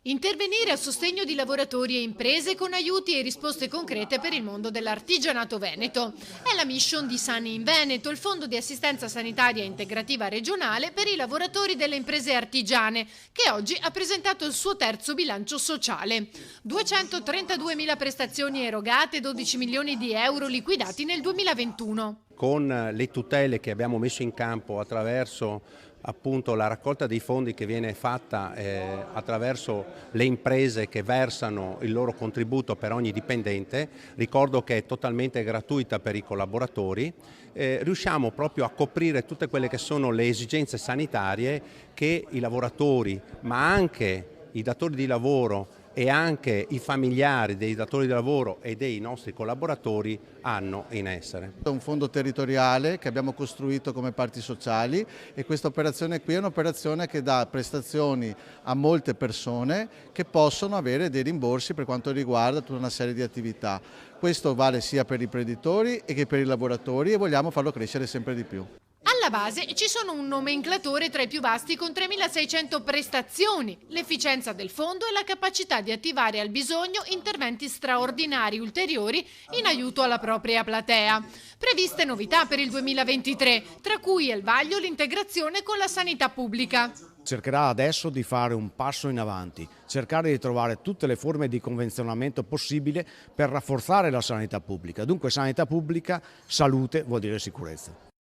Intervenire a sostegno di lavoratori e imprese con aiuti e risposte concrete per il mondo dell'artigianato veneto. È la mission di Sani in Veneto, il fondo di assistenza sanitaria integrativa regionale per i lavoratori delle imprese artigiane, che oggi ha presentato il suo terzo bilancio sociale. 232.000 prestazioni erogate, 12 milioni di euro liquidati nel 2021. Con le tutele che abbiamo messo in campo attraverso appunto la raccolta dei fondi che viene fatta attraverso le imprese che versano il loro contributo per ogni dipendente, ricordo che è totalmente gratuita per i collaboratori, riusciamo proprio a coprire tutte quelle che sono le esigenze sanitarie che i lavoratori, ma anche i datori di lavoro e anche i familiari dei datori di lavoro e dei nostri collaboratori hanno in essere. È un fondo territoriale che abbiamo costruito come parti sociali e questa operazione qui è un'operazione che dà prestazioni a molte persone che possono avere dei rimborsi per quanto riguarda tutta una serie di attività. Questo vale sia per i imprenditori che per i lavoratori e vogliamo farlo crescere sempre di più. Alla base ci sono un nomenclatore tra i più vasti con 3.600 prestazioni, l'efficienza del fondo e la capacità di attivare al bisogno interventi straordinari ulteriori in aiuto alla propria platea. Previste novità per il 2023, tra cui è al vaglio l'integrazione con la sanità pubblica. Cercherà adesso di fare un passo in avanti, cercare di trovare tutte le forme di convenzionamento possibile per rafforzare la sanità pubblica. Dunque sanità pubblica, salute vuol dire sicurezza.